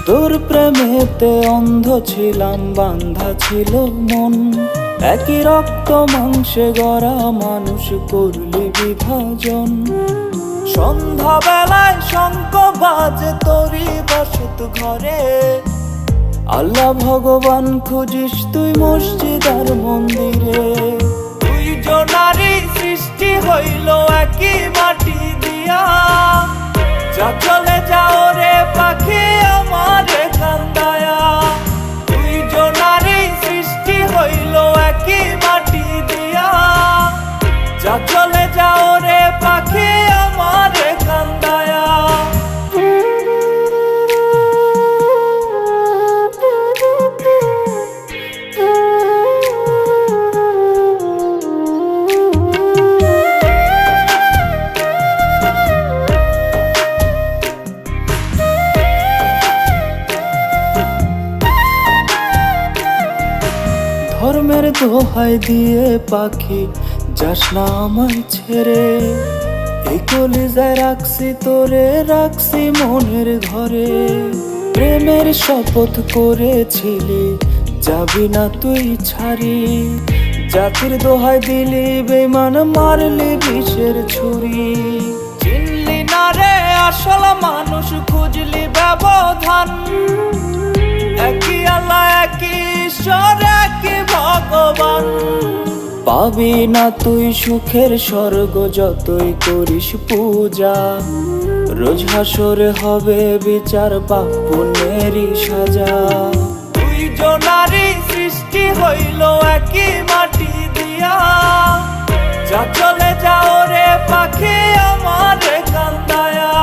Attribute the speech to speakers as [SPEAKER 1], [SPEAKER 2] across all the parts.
[SPEAKER 1] তোর প্রেমেতে অন্ধ ছিলাম, বান্ধা ছিল মন। একই রক্ত মাংসে গড়া মানুষ করলি বিভাজন। সন্ধ্যা বেলায় শঙ্খ বাজে তোরই বসত ঘরে। আল্লাহ ভগবান খুঁজিস তুই মসজিদ আর মন্দিরে। তুই জনারি সৃষ্টি হইল একই মাটি দিয়া। যা চলে যাও রে পাখি আমারে কান্দায়া। তুই জনারি সৃষ্টি হইল একই মাটি দিয়া। যা চলে যাও রে পাখি আমারে কান্দায়া। ধর্মের দোহাই দিয়ে পাখি যাস না আমায় ছেড়ে। এই কলিজায় রাখছি তোরে, রাখছি মনের ঘরে। প্রেমের শপথ করেছিলি যাবি না তুই ছাড়ি। জাতির দোহাই দিলি বেমান, মারলি বিষের ছুরি। চিনলি না রে আসল মানুষ, খুঁজলি ব্যবধান। একই আল্লাহ একই ঈশ্বর একই ভগবান। পাবি না তুই সুখের স্বর্গ যতই করিস পূজা। রোজ হাসরে হবে বিচার, পাপ পুণ্যেরই সাজা। তুই জনারি সৃষ্টি হইল একই মাটি দিয়া। যা চলে যাও রে পাখি আমারে কান্দায়া।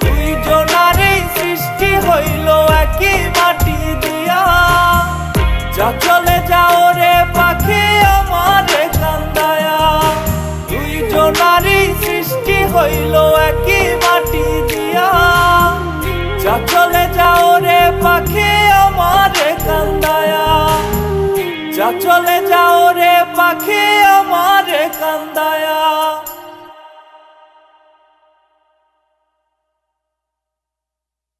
[SPEAKER 1] তুই জনারি সৃষ্টি হইল একই মাটি দিয়া। যা চলে যাও রে পাখি আমারে কান্দায়া। তুই জনারি সৃষ্টি হইল একই মাটি দিয়া। যা চলে যাও রে পাখি আমারে কান্দায়া। যা চলে যাও রে পাখি আমারে কান্দায়া।